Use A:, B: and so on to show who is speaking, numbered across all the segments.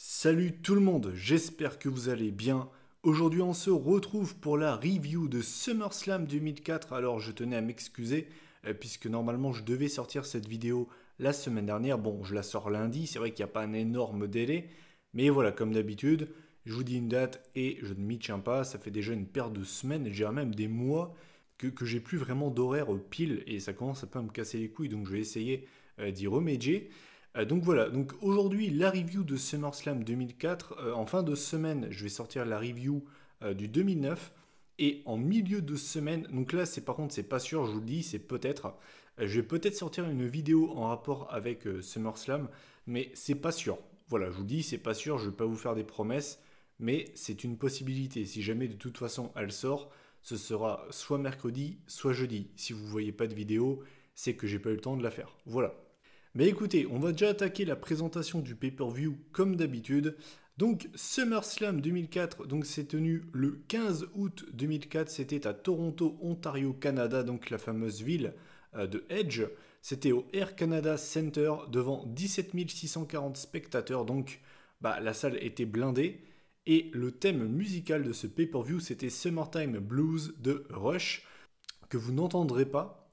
A: Salut tout le monde, j'espère que vous allez bien. Aujourd'hui on se retrouve pour la review de SummerSlam 2004. Alors je tenais à m'excuser puisque normalement je devais sortir cette vidéo la semaine dernière. Bon, je la sors lundi, c'est vrai qu'il n'y a pas un énorme délai. Mais voilà, comme d'habitude, je vous dis une date et je ne m'y tiens pas. Ça fait déjà une paire de semaines, et je dirais même des mois que j'ai plus vraiment d'horaire pile. Et ça commence un peu à me casser les couilles, donc je vais essayer d'y remédier. Donc voilà, donc aujourd'hui la review de SummerSlam 2004. En fin de semaine, je vais sortir la review du 2009. Et en milieu de semaine, donc là par contre c'est pas sûr, je vous le dis, c'est peut-être. Je vais peut-être sortir une vidéo en rapport avec SummerSlam, mais c'est pas sûr. Voilà, je vous le dis, c'est pas sûr, je vais pas vous faire des promesses, mais c'est une possibilité. Si jamais de toute façon elle sort, ce sera soit mercredi, soit jeudi. Si vous voyez pas de vidéo, c'est que j'ai pas eu le temps de la faire. Voilà. Mais écoutez, on va déjà attaquer la présentation du pay-per-view comme d'habitude. Donc SummerSlam 2004, donc c'est tenu le 15 août 2004, c'était à Toronto, Ontario, Canada, donc la fameuse ville de Edge. C'était au Air Canada Center devant 17 640 spectateurs, donc la salle était blindée. Et le thème musical de ce pay-per-view, c'était Summertime Blues de Rush, que vous n'entendrez pas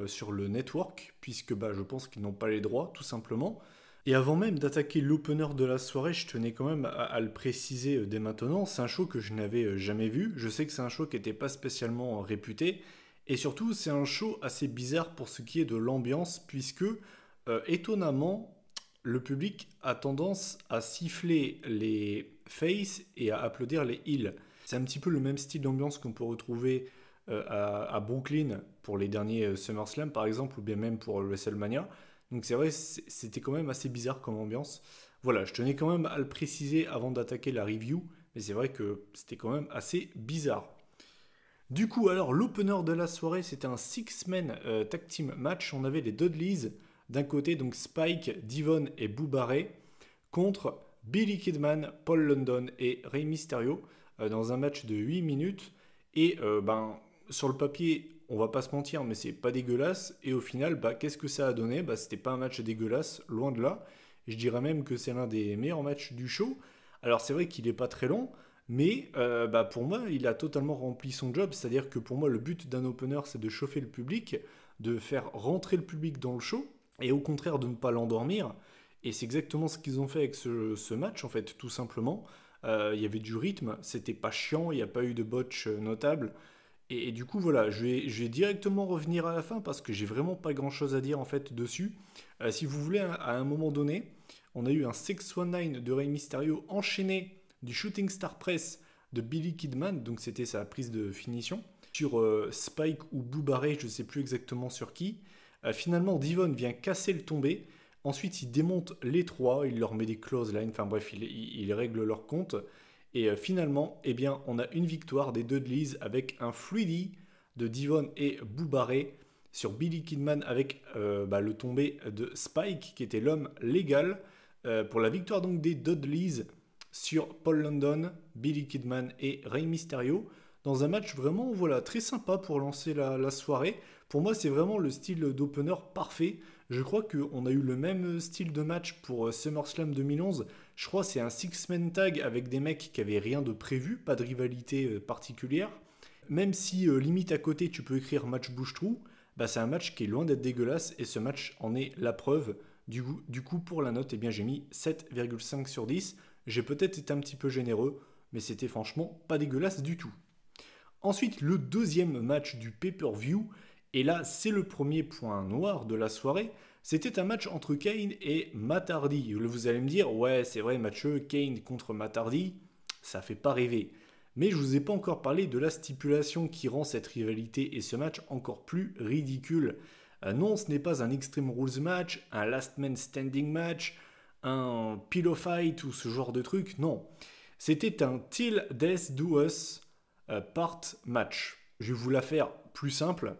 A: sur le network, puisque je pense qu'ils n'ont pas les droits, tout simplement. Et avant même d'attaquer l'opener de la soirée, je tenais quand même à le préciser dès maintenant, c'est un show que je n'avais jamais vu. Je sais que c'est un show qui n'était pas spécialement réputé, et surtout c'est un show assez bizarre pour ce qui est de l'ambiance, puisque étonnamment, le public a tendance à siffler les faces et à applaudir les heels. C'est un petit peu le même style d'ambiance qu'on peut retrouver à Brooklyn pour les derniers SummerSlam par exemple, ou bien même pour WrestleMania. Donc c'est vrai, c'était quand même assez bizarre comme ambiance. Voilà, je tenais quand même à le préciser avant d'attaquer la review, mais c'est vrai que c'était quand même assez bizarre. Du coup, alors l'opener de la soirée, c'était un six-man tag team match. On avait les Dudleys d'un côté, donc Spike, Devon et Bubba Ray, contre Billy Kidman, Paul London et Rey Mysterio dans un match de 8 minutes. Et sur le papier, on va pas se mentir, mais c'est pas dégueulasse. Et au final, qu'est-ce que ça a donné? C'était pas un match dégueulasse, loin de là. Je dirais même que c'est l'un des meilleurs matchs du show. Alors c'est vrai qu'il est pas très long, mais pour moi, il a totalement rempli son job. C'est-à-dire que pour moi, le but d'un opener, c'est de chauffer le public, de faire rentrer le public dans le show, et au contraire de ne pas l'endormir. Et c'est exactement ce qu'ils ont fait avec ce match, en fait, tout simplement. Il y avait du rythme, c'était pas chiant, il n'y a pas eu de botch notable. Et du coup, voilà, je vais directement revenir à la fin parce que j'ai vraiment pas grand chose à dire en fait dessus. Si vous voulez, à un moment donné, on a eu un 619 de Rey Mysterio enchaîné du Shooting Star Press de Billy Kidman, donc c'était sa prise de finition, sur Spike ou Bubba Ray, je ne sais plus exactement sur qui. Finalement, Devon vient casser le tombé. Ensuite, il démonte les trois, il leur met des clotheslines, enfin bref, il règle leur compte. Et finalement, on a une victoire des Dudleys avec un 3D de Devon et Bubba Ray sur Billy Kidman avec le tombé de Spike, qui était l'homme légal, pour la victoire donc des Dudleys sur Paul London, Billy Kidman et Rey Mysterio, dans un match vraiment très sympa pour lancer la soirée. Pour moi, c'est vraiment le style d'opener parfait. Je crois qu'on a eu le même style de match pour SummerSlam 2011. Je crois que c'est un six-man tag avec des mecs qui n'avaient rien de prévu, pas de rivalité particulière. Même si limite à côté tu peux écrire match bouche-trou, c'est un match qui est loin d'être dégueulasse et ce match en est la preuve. Du coup, pour la note, j'ai mis 7,5 sur 10. J'ai peut-être été un petit peu généreux, mais c'était franchement pas dégueulasse du tout. Ensuite, le deuxième match du pay-per-view, et là c'est le premier point noir de la soirée, c'était un match entre Kane et Matt Hardy. Vous allez me dire, ouais c'est vrai Mathieu, Kane contre Matt Hardy, ça fait pas rêver. Mais je vous ai pas encore parlé de la stipulation qui rend cette rivalité et ce match encore plus ridicule. Non, ce n'est pas un Extreme Rules match, un Last Man Standing match, un Pillow Fight ou ce genre de truc, non. C'était un Till Death Do Us part match. Je vais vous la faire plus simple.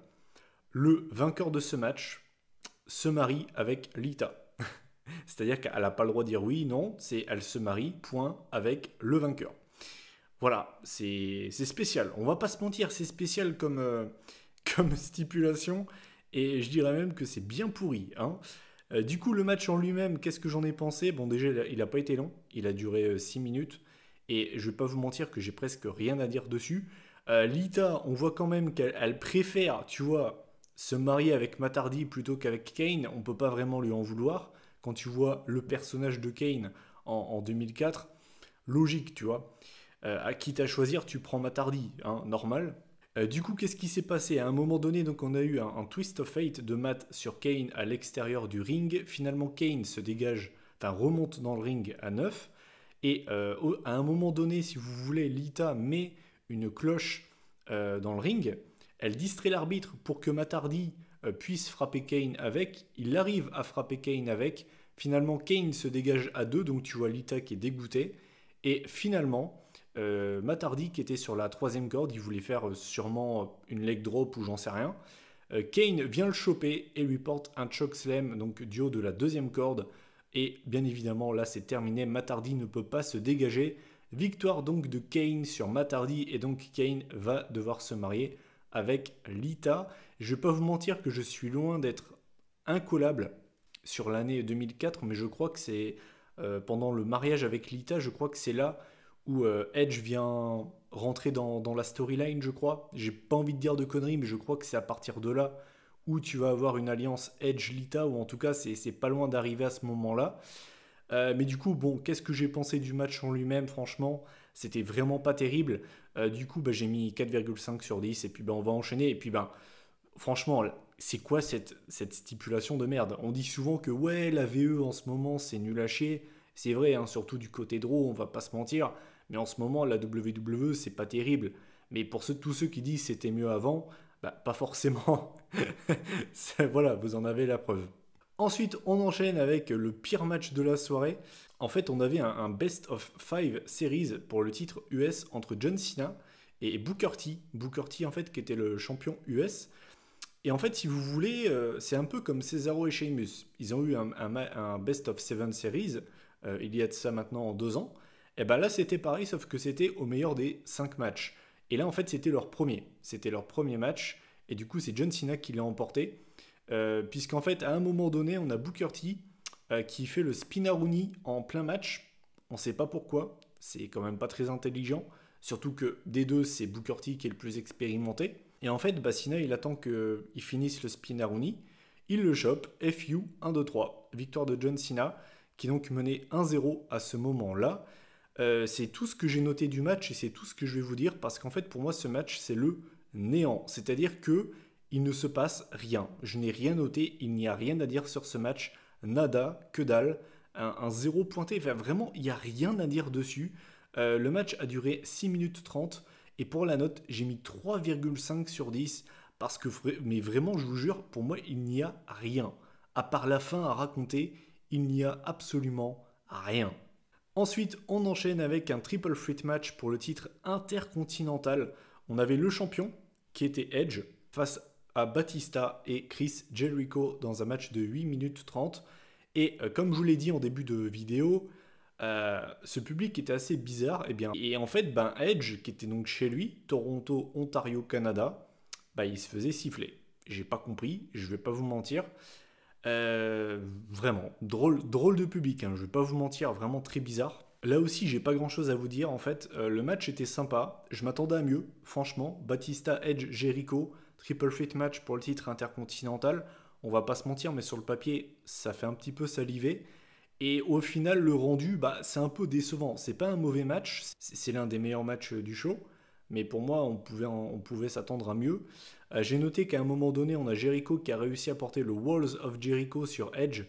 A: Le vainqueur de ce match se marie avec Lita. C'est-à-dire qu'elle n'a pas le droit de dire oui, non, elle se marie, point, avec le vainqueur. Voilà, c'est spécial. On va pas se mentir, c'est spécial comme, comme stipulation. Et je dirais même que c'est bien pourri, hein. Du coup, le match en lui-même, qu'est-ce que j'en ai pensé? Bon, déjà, il n'a pas été long. Il a duré 6 minutes. Et je vais pas vous mentir que j'ai presque rien à dire dessus. Lita, on voit quand même qu'elle préfère, tu vois, se marier avec Matardi plutôt qu'avec Kane. On peut pas vraiment lui en vouloir. Quand tu vois le personnage de Kane en 2004, logique, tu vois. À quitte à choisir, tu prends Matardi, hein, normal. Du coup, qu'est-ce qui s'est passé? À un moment donné, donc, on a eu un twist of fate de Matt sur Kane à l'extérieur du ring. Finalement, Kane se dégage, enfin remonte dans le ring à 9. Et à un moment donné, si vous voulez, Lita met une cloche dans le ring. Elle distrait l'arbitre pour que Matardi puisse frapper Kane avec. Il arrive à frapper Kane avec. Finalement, Kane se dégage à 2, donc tu vois Lita qui est dégoûtée. Et finalement, Matardi qui était sur la troisième corde, il voulait faire sûrement une leg drop ou j'en sais rien. Kane vient le choper et lui porte un chokeslam, donc du haut de la deuxième corde. Et bien évidemment, là c'est terminé, Matardi ne peut pas se dégager. Victoire donc de Kane sur Matardi et donc Kane va devoir se marier avec Lita. Je vais pas vous mentir que je suis loin d'être incollable sur l'année 2004, mais je crois que c'est pendant le mariage avec Lita, je crois que c'est là où Edge vient rentrer dans la storyline, je crois. J'ai pas envie de dire de conneries, mais je crois que c'est à partir de là où tu vas avoir une alliance Edge-Lita, ou en tout cas c'est pas loin d'arriver à ce moment-là. Mais du coup, bon, qu'est-ce que j'ai pensé du match en lui-même? Franchement, c'était vraiment pas terrible. Du coup, bah, j'ai mis 4,5 sur 10, et puis bah, on va enchaîner. Et puis, bah, franchement, c'est quoi cette stipulation de merde? On dit souvent que ouais, la VE en ce moment, c'est nul à chier. C'est vrai, hein, surtout du côté draw, on va pas se mentir. Mais en ce moment, la WWE, c'est pas terrible. Mais pour tous ceux qui disent c'était mieux avant, bah, pas forcément. Voilà, vous en avez la preuve. Ensuite, on enchaîne avec le pire match de la soirée. En fait, on avait un Best of 5 series pour le titre US entre John Cena et Booker T. Booker T, en fait, qui était le champion US. Et en fait, si vous voulez, c'est un peu comme Cesaro et Sheamus. Ils ont eu un Best of 7 series, il y a de ça maintenant en 2 ans. Et ben là, c'était pareil, sauf que c'était au meilleur des 5 matchs. Et là, en fait, c'était leur premier. C'était leur premier match. Et du coup, c'est John Cena qui l'a emporté. Puisqu'en fait, à un moment donné, on a Booker T qui fait le spinaroonie en plein match. On ne sait pas pourquoi. C'est quand même pas très intelligent. Surtout que des deux, c'est Booker T qui est le plus expérimenté. Et en fait, Cena, il attend qu'il finisse le spinaroonie. Il le chope. FU 1, 2, 3. Victoire de John Cena, qui donc menait 1-0 à ce moment-là. C'est tout ce que j'ai noté du match et c'est tout ce que je vais vous dire. Parce qu'en fait, pour moi, ce match, c'est le néant. C'est-à-dire que il ne se passe rien. Je n'ai rien noté, il n'y a rien à dire sur ce match. Nada, que dalle, un zéro pointé. Enfin, vraiment, il n'y a rien à dire dessus. Le match a duré 6 minutes 30. Et pour la note, j'ai mis 3,5 sur 10. Parce que, mais vraiment, je vous jure, pour moi, il n'y a rien. À part la fin à raconter, il n'y a absolument rien. Ensuite, on enchaîne avec un triple threat match pour le titre intercontinental. On avait le champion, qui était Edge, face à Batista et Chris Jericho dans un match de 8 minutes 30. Et comme je vous l'ai dit en début de vidéo, ce public était assez bizarre. Et en fait, Edge, qui était donc chez lui, Toronto, Ontario, Canada, il se faisait siffler. J'ai pas compris, je vais pas vous mentir. Vraiment, drôle de public, hein, je vais pas vous mentir, vraiment très bizarre. Là aussi, j'ai pas grand chose à vous dire en fait. Le match était sympa, je m'attendais à mieux, franchement. Batista, Edge, Jericho, triple threat match pour le titre intercontinental. On va pas se mentir, mais sur le papier, ça fait un petit peu saliver. Et au final, le rendu, c'est un peu décevant. C'est pas un mauvais match, c'est l'un des meilleurs matchs du show. Mais pour moi, on pouvait s'attendre à mieux. J'ai noté qu'à un moment donné, on a Jericho qui a réussi à porter le Walls of Jericho sur Edge.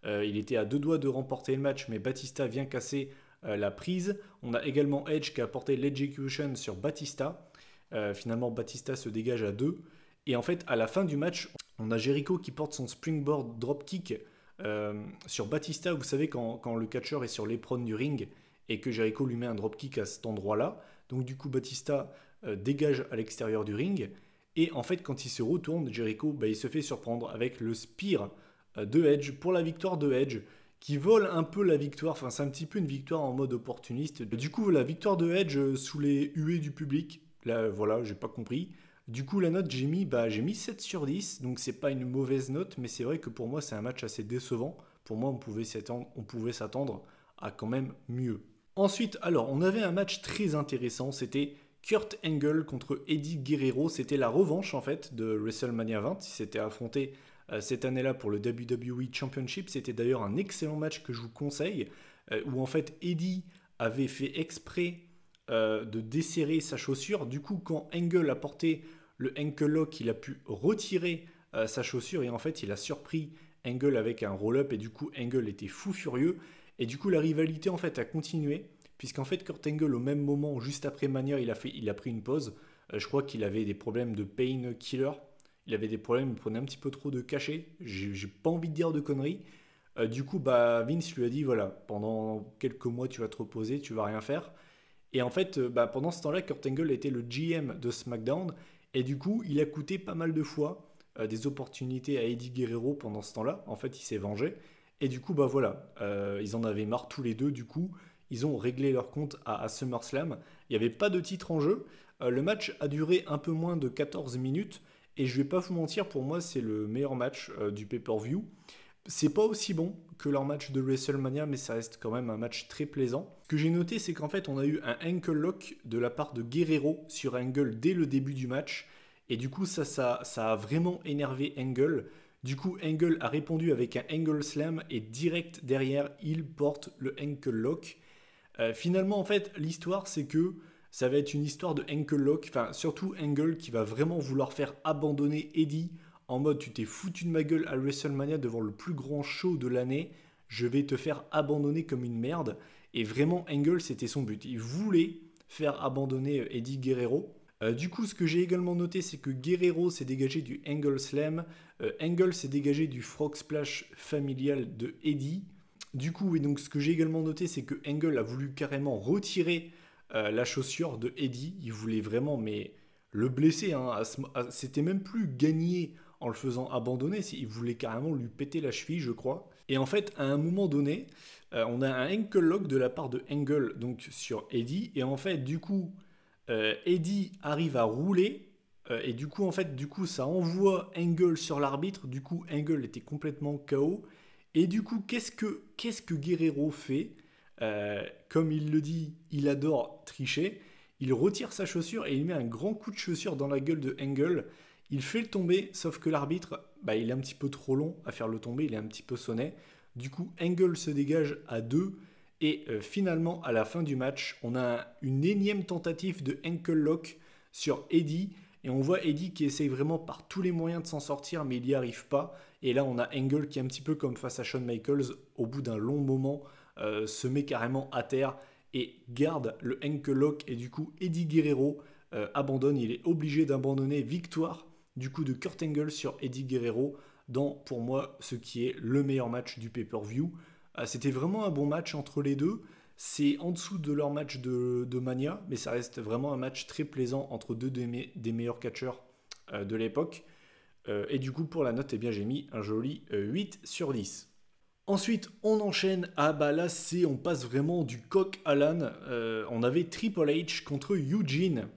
A: Il était à 2 doigts de remporter le match, mais Batista vient casser la prise. On a également Edge qui a porté l'Execution sur Batista. Finalement, Batista se dégage à 2. Et en fait, à la fin du match, on a Jericho qui porte son springboard dropkick sur Batista. Vous savez, quand le catcheur est sur l'éperon du ring et que Jericho lui met un dropkick à cet endroit-là. Donc du coup, Batista dégage à l'extérieur du ring. Et en fait, quand il se retourne, Jericho, il se fait surprendre avec le spear de Edge pour la victoire de Edge, qui vole un peu la victoire. Enfin, c'est un petit peu une victoire en mode opportuniste. Du coup, la victoire de Edge sous les huées du public. Là, voilà, j'ai pas compris. Du coup, la note, j'ai mis 7 sur 10. Donc, c'est pas une mauvaise note, mais c'est vrai que pour moi, c'est un match assez décevant. Pour moi, on pouvait s'attendre à quand même mieux. Ensuite, alors, on avait un match très intéressant. C'était Kurt Angle contre Eddie Guerrero. C'était la revanche, en fait, de WrestleMania 20. Ils s'étaient affrontés cette année-là pour le WWE Championship. C'était d'ailleurs un excellent match que je vous conseille, où en fait Eddie avait fait exprès de desserrer sa chaussure. Du coup, quand Angle a porté le ankle lock, il a pu retirer sa chaussure et en fait, il a surpris Angle avec un roll-up et du coup, Angle était fou furieux. Et du coup, la rivalité en fait a continué, puisqu'en fait, Kurt Angle, au même moment, juste après Mania, il a pris une pause. Je crois qu'il avait des problèmes de painkiller. Il avait des problèmes, il prenait un petit peu trop de cachets. J'ai pas envie de dire de conneries. Du coup, bah, Vince lui a dit voilà, pendant quelques mois, tu vas te reposer, tu vas rien faire. Et en fait, bah, pendant ce temps-là, Kurt Angle était le GM de SmackDown. Et du coup, il a coûté pas mal de fois des opportunités à Eddie Guerrero pendant ce temps-là. En fait, il s'est vengé. Et du coup, bah voilà, ils en avaient marre tous les deux. Du coup, ils ont réglé leur compte à SummerSlam. Il n'y avait pas de titre en jeu. Le match a duré un peu moins de 14 minutes. Et je vais pas vous mentir, pour moi, c'est le meilleur match du pay-per-view. C'est pas aussi bon que leur match de WrestleMania, mais ça reste quand même un match très plaisant. Ce que j'ai noté, c'est qu'en fait, on a eu un ankle lock de la part de Guerrero sur Angle dès le début du match. Et du coup, ça a vraiment énervé Angle. Du coup, Angle a répondu avec un Angle Slam et direct derrière, il porte le ankle lock. Finalement, en fait, l'histoire, c'est que ça va être une histoire de ankle lock, enfin, surtout Angle qui va vraiment vouloir faire abandonner Eddie en mode tu t'es foutu de ma gueule à WrestleMania devant le plus grand show de l'année, je vais te faire abandonner comme une merde. Et vraiment, Angle, c'était son but. Il voulait faire abandonner Eddie Guerrero. Du coup, ce que j'ai également noté, c'est que Guerrero s'est dégagé du Angle Slam, Angle s'est dégagé du Frog Splash familial de Eddie. Du coup, et donc ce que j'ai également noté, c'est que Angle a voulu carrément retirer la chaussure de Eddie. Il voulait vraiment, mais le blesser. Hein, c'était même plus gagné en le faisant abandonner. Il voulait carrément lui péter la cheville, je crois. Et en fait, à un moment donné, on a un ankle lock de la part de Angle donc sur Eddie. Et en fait, du coup, Eddie arrive à rouler. Et du coup, en fait, ça envoie Angle sur l'arbitre. Du coup, Angle était complètement KO. Et du coup, qu'est-ce que Guerrero fait? Comme il le dit, il adore tricher. Il retire sa chaussure et il met un grand coup de chaussure dans la gueule de Angle. Il fait le tomber, sauf que l'arbitre, bah, il est un petit peu trop long à faire le tomber, il est un petit peu sonné. Du coup, Angle se dégage à 2. Et finalement, à la fin du match, on a une énième tentative de ankle lock sur Eddie. Et on voit Eddie qui essaye vraiment par tous les moyens de s'en sortir, mais il n'y arrive pas. Et là, on a Angle qui est un petit peu comme face à Shawn Michaels, au bout d'un long moment, se met carrément à terre et garde le ankle lock. Et du coup, Eddie Guerrero abandonne. Il est obligé d'abandonner. Victoire du coup de Kurt Angle sur Eddie Guerrero dans, pour moi, ce qui est le meilleur match du pay-per-view. C'était vraiment un bon match entre les deux. C'est en dessous de leur match de Mania, mais ça reste vraiment un match très plaisant entre deux des meilleurs catcheurs de l'époque. Et du coup, pour la note, eh bien, j'ai mis un joli 8 sur 10. Ensuite, on enchaîne. Ah bah là, on passe vraiment du coq à l'âne. On avait Triple H contre Eugene.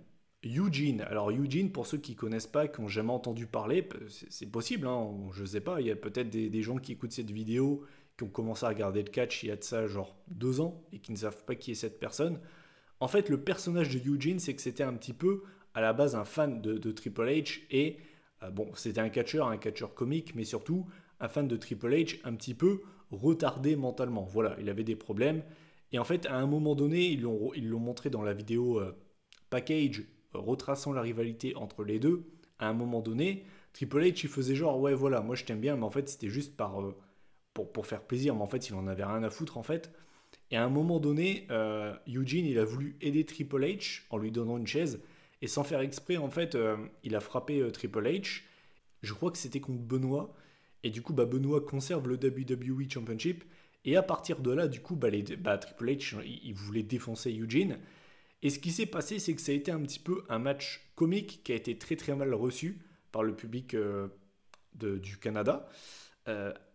A: Alors Eugene, pour ceux qui ne connaissent pas, qui n'ont jamais entendu parler, c'est possible, hein, je ne sais pas, il y a peut-être des gens qui écoutent cette vidéo, qui ont commencé à regarder le catch il y a de ça genre 2 ans, et qui ne savent pas qui est cette personne. En fait, le personnage de Eugene, c'est que c'était un petit peu, à la base, un fan de Triple H, et bon, c'était un catcheur comique, mais surtout un fan de Triple H un petit peu retardé mentalement. Voilà, il avait des problèmes, et en fait, à un moment donné, ils l'ont montré dans la vidéo Package, retraçant la rivalité entre les deux. À un moment donné, Triple H il faisait genre ouais voilà moi je t'aime bien, mais en fait c'était juste pour faire plaisir, mais en fait il en avait rien à foutre en fait. Et à un moment donné, Eugene il a voulu aider Triple H en lui donnant une chaise, et sans faire exprès en fait il a frappé Triple H. Je crois que c'était contre Benoît, et du coup bah, Benoît conserve le WWE Championship, et à partir de là du coup Triple H il voulait défoncer Eugene. Et ce qui s'est passé, c'est que ça a été un petit peu un match comique qui a été très très mal reçu par le public du Canada.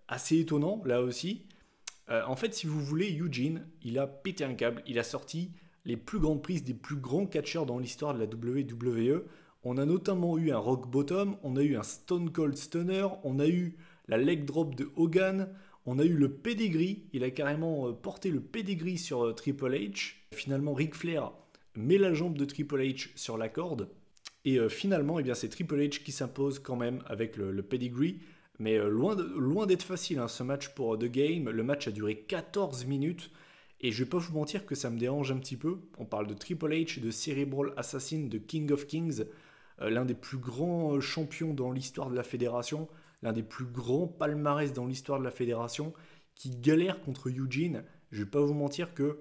A: Assez étonnant là aussi. En fait, si vous voulez, Eugene, il a pété un câble. Il a sorti les plus grandes prises des plus grands catcheurs dans l'histoire de la WWE. On a notamment eu un Rock Bottom, on a eu un Stone Cold Stunner, on a eu la leg drop de Hogan, on a eu le pedigree. Il a carrément porté le pedigree sur Triple H. Finalement, Ric Flair met la jambe de Triple H sur la corde. Et finalement, eh bien, c'est Triple H qui s'impose quand même avec le pedigree. Mais loin d'être facile, hein, ce match pour The Game. Le match a duré 14 minutes. Et je vais pas vous mentir que ça me dérange un petit peu. On parle de Triple H, de Cerebral Assassin, de King of Kings. L'un des plus grands champions dans l'histoire de la fédération. L'un des plus grands palmarès dans l'histoire de la fédération. Qui galère contre Eugene. Je vais pas vous mentir que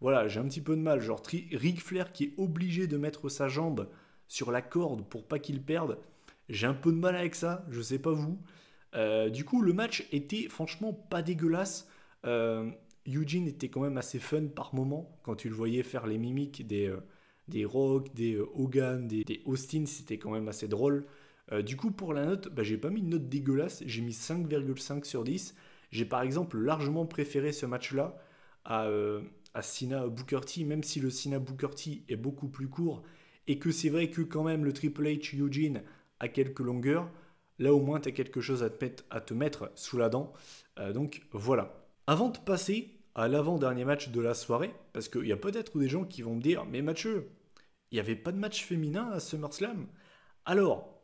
A: voilà, j'ai un petit peu de mal. Genre Ric Flair qui est obligé de mettre sa jambe sur la corde pour pas qu'il perde. J'ai un peu de mal avec ça, je sais pas vous. Du coup, le match était franchement pas dégueulasse. Eugene était quand même assez fun par moment quand tu le voyais faire les mimiques des Rock, des Hogan, des Austin, c'était quand même assez drôle. Du coup, pour la note, j'ai pas mis une note dégueulasse, j'ai mis 5,5 sur 10. J'ai par exemple largement préféré ce match-là à Cena Booker T, même si le Cena Booker T est beaucoup plus court et que c'est vrai que quand même le Triple H Eugene a quelques longueurs. Là, au moins, tu as quelque chose à te mettre sous la dent. Donc, voilà. Avant de passer à l'avant-dernier match de la soirée, parce qu'il y a peut-être des gens qui vont me dire « Mais Mathieu, il n'y avait pas de match féminin à SummerSlam ?» Alors,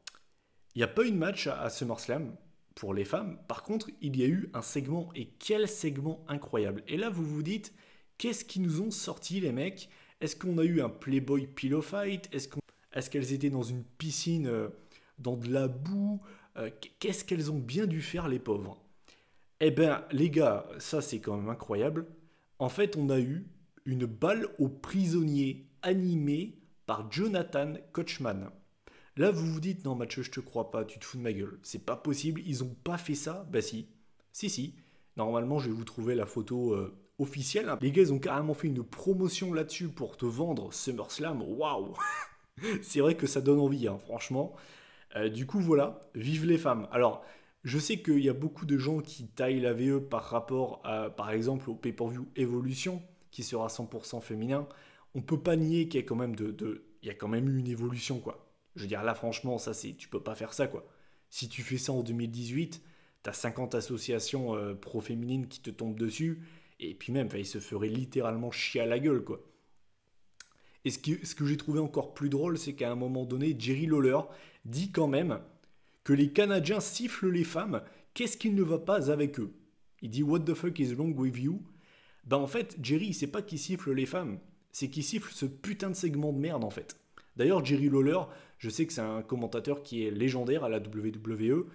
A: il n'y a pas eu de match à SummerSlam pour les femmes. Par contre, il y a eu un segment, et quel segment incroyable. Et là, vous vous dites « Qu'est-ce qu'ils nous ont sorti, les mecs ? Est-ce qu'on a eu un Playboy Pillow Fight ? Est-ce qu'elles étaient dans une piscine, dans de la boue ? Qu'est-ce qu'elles ont bien dû faire, les pauvres ? Eh ben, les gars, ça c'est quand même incroyable. En fait, on a eu une balle aux prisonniers animée par Jonathan Coachman. Là, vous vous dites, non Mathieu, je te crois pas, tu te fous de ma gueule. C'est pas possible, ils ont pas fait ça. Bah si, si. Normalement, je vais vous trouver la photo officielle. Les gars, ils ont carrément fait une promotion là-dessus pour te vendre SummerSlam. Waouh. C'est vrai que ça donne envie, hein, franchement. Du coup, voilà, vive les femmes. Alors, je sais qu'il y a beaucoup de gens qui taillent la VE par rapport, par exemple, au pay-per-view Evolution, qui sera 100% féminin. On peut pas nier qu'il y a quand même il y a quand même eu une évolution, quoi. Je veux dire, là, franchement, tu peux pas faire ça, quoi. Si tu fais ça en 2018, t'as 50 associations pro-féminines qui te tombent dessus, et puis même, ils se feraient littéralement chier à la gueule, quoi. Et ce que j'ai trouvé encore plus drôle, c'est qu'à un moment donné, Jerry Lawler dit quand même que les Canadiens sifflent les femmes. Qu'est-ce qui ne va pas avec eux ? Il dit « What the fuck is wrong with you ?» En fait, Jerry, c'est pas qu'il siffle les femmes, c'est qu'il siffle ce putain de segment de merde, en fait. D'ailleurs, Jerry Lawler, je sais que c'est un commentateur qui est légendaire à la WWE.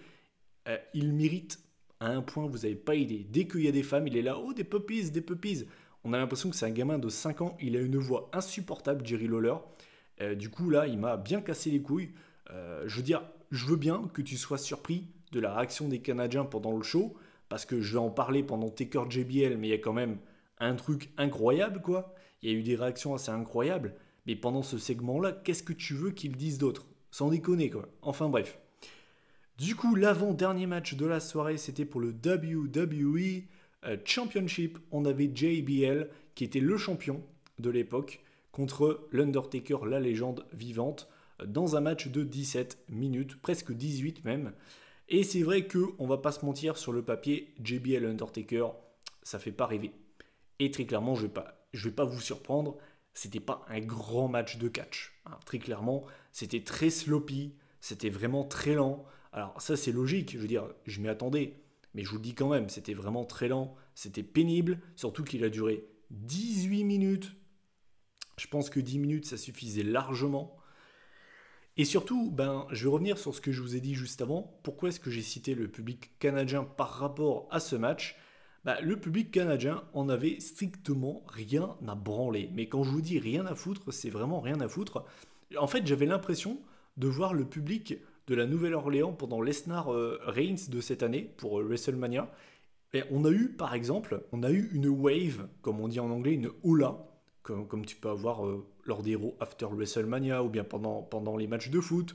A: Il mérite à un point, vous n'avez pas idée. Dès qu'il y a des femmes, il est là « Oh, des puppies, des puppies !» On a l'impression que c'est un gamin de 5 ans, il a une voix insupportable, Jerry Lawler. Du coup, là, il m'a bien cassé les couilles. Je veux dire, je veux bien que tu sois surpris de la réaction des Canadiens pendant le show, parce que je vais en parler pendant Taker JBL, mais il y a quand même un truc incroyable, quoi. Il y a eu des réactions assez incroyables, mais pendant ce segment-là, qu'est-ce que tu veux qu'ils disent d'autre ? Sans déconner, quoi. Enfin bref. Du coup, l'avant-dernier match de la soirée, c'était pour le WWE Championship. On avait JBL, qui était le champion de l'époque, contre l'Undertaker, la légende vivante, dans un match de 17 minutes, presque 18 même. Et c'est vrai qu'on va pas se mentir, sur le papier, JBL Undertaker, ça fait pas rêver. Et très clairement, je vais pas vous surprendre, c'était pas un grand match de catch. Hein. Très clairement, c'était très sloppy, c'était vraiment très lent. Alors ça c'est logique, je veux dire, je m'y attendais. Mais je vous le dis quand même, c'était vraiment très lent, c'était pénible, surtout qu'il a duré 18 minutes. Je pense que 10 minutes, ça suffisait largement. Et surtout, je vais revenir sur ce que je vous ai dit juste avant. Pourquoi est-ce que j'ai cité le public canadien par rapport à ce match ? Le public canadien en avait strictement rien à branler. Mais quand je vous dis rien à foutre, c'est vraiment rien à foutre. En fait, j'avais l'impression de voir le public de la Nouvelle-Orléans pendant Lesnar Reigns de cette année pour WrestleMania. Et on a eu, par exemple, une wave, comme on dit en anglais, une houla, comme tu peux avoir lors des Raw After WrestleMania ou bien pendant les matchs de foot.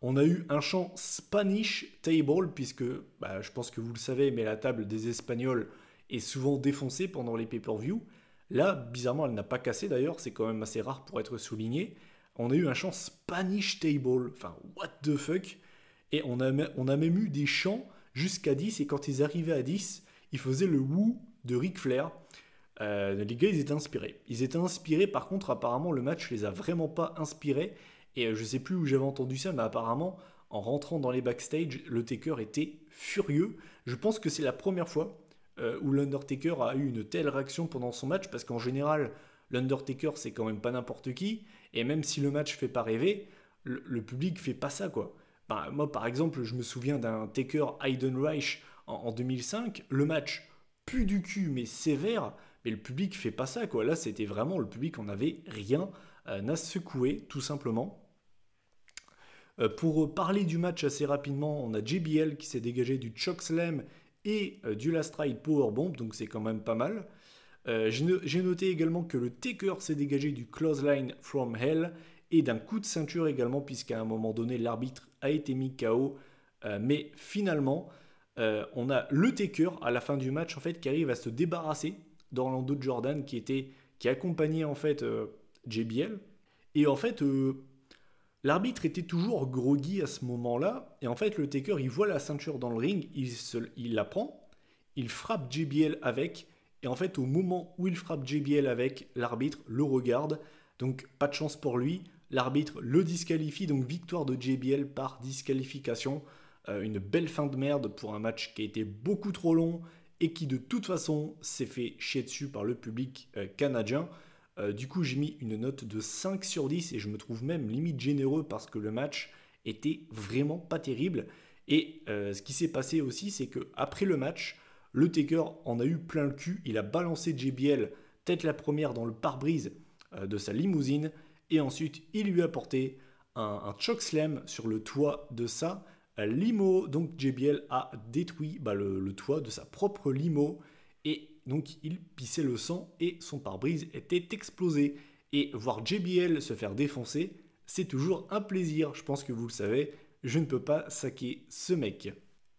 A: On a eu un chant Spanish Table, puisque je pense que vous le savez, mais la table des Espagnols est souvent défoncée pendant les pay-per-view. Là, bizarrement, elle n'a pas cassé d'ailleurs, c'est quand même assez rare pour être souligné. On a eu un chant Spanish Table, enfin, what the fuck. Et on a même eu des chants jusqu'à 10, et quand ils arrivaient à 10, ils faisaient le woo de Ric Flair. Les gars, ils étaient inspirés. Ils étaient inspirés, par contre, apparemment, le match les a vraiment pas inspirés. Et je sais plus où j'avais entendu ça, mais apparemment, en rentrant dans les backstage, le Taker était furieux. Je pense que c'est la première fois où l'Undertaker a eu une telle réaction pendant son match, parce qu'en général, l'Undertaker, c'est quand même pas n'importe qui. Et même si le match fait pas rêver, le public fait pas ça, quoi. Ben, moi, par exemple, je me souviens d'un Taker Heidenreich en 2005. Le match pue du cul, mais sévère. Mais le public fait pas ça, quoi. Là, c'était vraiment le public, on n'avait rien à secouer, tout simplement. Pour parler du match assez rapidement, on a JBL qui s'est dégagé du chokeslam et du last ride powerbomb, donc c'est quand même pas mal. J'ai noté également que le Taker s'est dégagé du clothesline from hell et d'un coup de ceinture également, puisqu'à un moment donné, l'arbitre a été mis KO. Mais finalement, on a le Taker à la fin du match en fait qui arrive à se débarrasser d'Orlando Jordan qui accompagnait en fait JBL. Et en fait, l'arbitre était toujours groggy à ce moment-là. Et en fait, le Taker, il voit la ceinture dans le ring, il la prend, il frappe JBL avec. Et en fait, au moment où il frappe JBL avec, l'arbitre le regarde. Donc, pas de chance pour lui. L'arbitre le disqualifie. Donc, victoire de JBL par disqualification. Une belle fin de merde pour un match qui a été beaucoup trop long et qui, de toute façon, s'est fait chier dessus par le public canadien. Du coup, j'ai mis une note de 5 sur 10 et je me trouve même limite généreux parce que le match était vraiment pas terrible. Et ce qui s'est passé aussi, c'est qu'après le match, le Taker en a eu plein le cul. Il a balancé JBL tête la première dans le pare-brise de sa limousine. Et ensuite, il lui a porté un chokeslam sur le toit de sa limo. Donc JBL a détruit le toit de sa propre limo. Et donc il pissait le sang et son pare-brise était explosé. Et voir JBL se faire défoncer, c'est toujours un plaisir. Je pense que vous le savez, je ne peux pas saquer ce mec.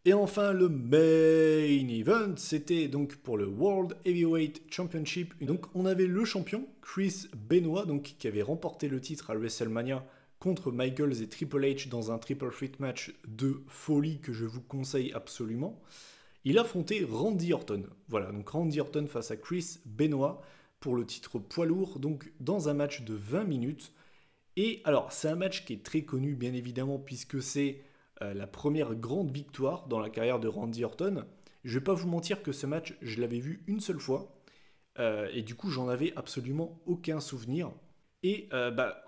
A: Et enfin, le main event, c'était donc pour le World Heavyweight Championship. Donc on avait le champion, Chris Benoit, donc, qui avait remporté le titre à WrestleMania contre Michaels et Triple H dans un triple threat match de folie que je vous conseille absolument. Il affrontait Randy Orton. Voilà, donc Randy Orton face à Chris Benoit pour le titre poids lourd, donc dans un match de 20 minutes. Et alors, c'est un match qui est très connu, bien évidemment, puisque c'est la première grande victoire dans la carrière de Randy Orton. Je ne vais pas vous mentir que ce match, je l'avais vu une seule fois. Et du coup, j'en avais absolument aucun souvenir. Et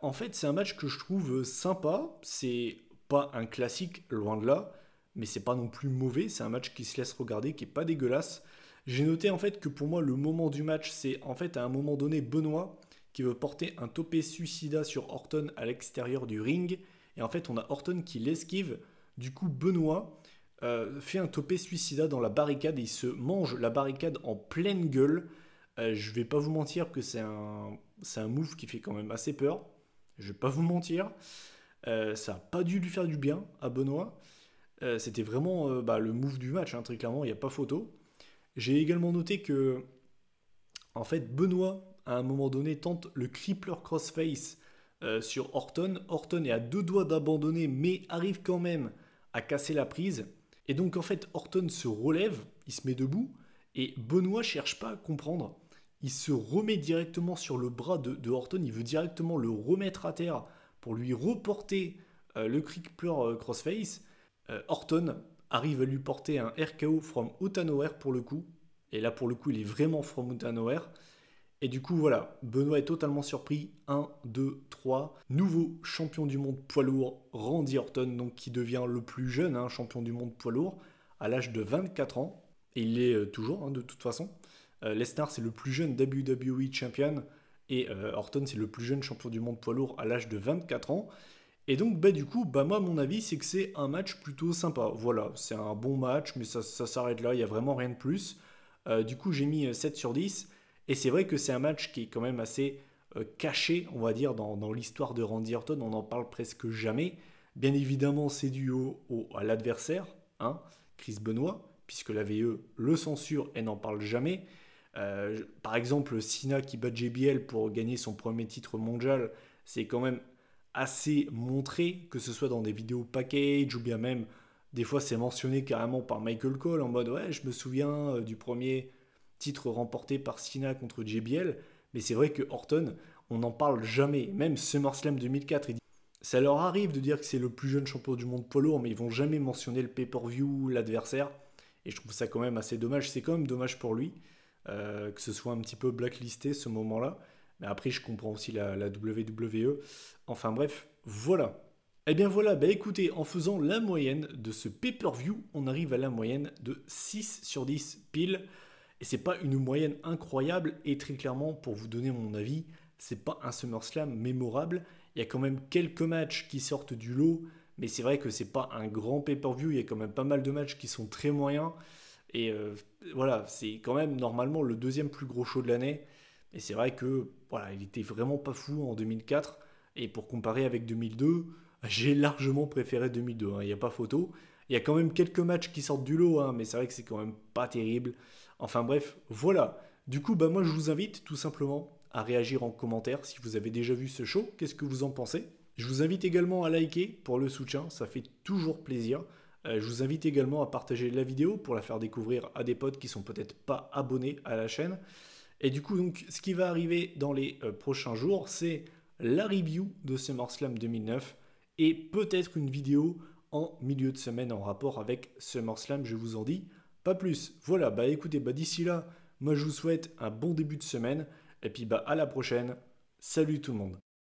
A: en fait, c'est un match que je trouve sympa. C'est pas un classique, loin de là. Mais c'est pas non plus mauvais. C'est un match qui se laisse regarder, qui est pas dégueulasse. J'ai noté en fait que pour moi, le moment du match, c'est en fait à un moment donné Benoit qui veut porter un topé suicida sur Orton à l'extérieur du ring. Et en fait, on a Orton qui l'esquive. Du coup, Benoit fait un topé suicida dans la barricade et il se mange la barricade en pleine gueule. Je vais pas vous mentir que c'est un move qui fait quand même assez peur. Je vais pas vous mentir. Ça a pas dû lui faire du bien à Benoit. C'était vraiment le move du match, hein, très clairement, il n'y a pas photo. J'ai également noté que, en fait, Benoit, à un moment donné, tente le crippler crossface sur Orton. Orton est à deux doigts d'abandonner, mais arrive quand même à casser la prise. Et donc, en fait, Orton se relève, il se met debout, et Benoit cherche pas à comprendre. Il se remet directement sur le bras de Orton, il veut directement le remettre à terre pour lui reporter le crippler crossface. Orton arrive à lui porter un RKO from out of nowhere pour le coup. Et là, pour le coup, il est vraiment from out of nowhere. Et du coup, voilà, Benoit est totalement surpris. 1, 2, 3. Nouveau champion du monde poids lourd, Randy Orton, donc qui devient le plus jeune champion du monde poids lourd à l'âge de 24 ans. Et il l'est toujours, de toute façon. Lesnar, c'est le plus jeune WWE champion. Et Orton, c'est le plus jeune champion du monde poids lourd à l'âge de 24 ans. Et donc, du coup, moi, mon avis, c'est que c'est un match plutôt sympa. Voilà, c'est un bon match, mais ça s'arrête là, il n'y a vraiment rien de plus. Du coup, j'ai mis 7 sur 10. Et c'est vrai que c'est un match qui est quand même assez caché, on va dire, dans l'histoire de Randy Orton. On n'en parle presque jamais. Bien évidemment, c'est dû à l'adversaire, Chris Benoit, puisque la VE le censure et n'en parle jamais. Par exemple, Cena qui bat JBL pour gagner son premier titre mondial, c'est quand même assez montré, que ce soit dans des vidéos package ou bien même des fois c'est mentionné carrément par Michael Cole en mode ouais, je me souviens du premier titre remporté par Cena contre JBL, mais c'est vrai que Orton, on n'en parle jamais. Même SummerSlam 2004, ça leur arrive de dire que c'est le plus jeune champion du monde poids lourd, mais ils vont jamais mentionner le pay-per-view, l'adversaire. Et je trouve ça quand même assez dommage. C'est quand même dommage pour lui que ce soit un petit peu blacklisté ce moment-là. Mais après, je comprends aussi la WWE. Enfin bref, voilà. Eh bien voilà, bah écoutez, en faisant la moyenne de ce pay-per-view, on arrive à la moyenne de 6 sur 10 pile. Et c'est pas une moyenne incroyable. Et très clairement, pour vous donner mon avis, c'est pas un SummerSlam mémorable. Il y a quand même quelques matchs qui sortent du lot. Mais c'est vrai que c'est pas un grand pay-per-view. Il y a quand même pas mal de matchs qui sont très moyens. Et voilà, c'est quand même normalement le deuxième plus gros show de l'année. Et c'est vrai que voilà, il était vraiment pas fou en 2004. Et pour comparer avec 2002, j'ai largement préféré 2002. Il n'y a pas photo. Il y a quand même quelques matchs qui sortent du lot, mais c'est vrai que c'est quand même pas terrible. Enfin bref, voilà. Du coup, bah moi je vous invite tout simplement à réagir en commentaire si vous avez déjà vu ce show. Qu'est-ce que vous en pensez? Je vous invite également à liker pour le soutien, ça fait toujours plaisir. Je vous invite également à partager la vidéo pour la faire découvrir à des potes qui sont peut-être pas abonnés à la chaîne. Et du coup, donc, ce qui va arriver dans les prochains jours, c'est la review de SummerSlam 2009 et peut-être une vidéo en milieu de semaine en rapport avec SummerSlam, je vous en dis pas plus. Voilà, bah écoutez, bah d'ici là, moi je vous souhaite un bon début de semaine et puis bah à la prochaine. Salut tout le monde.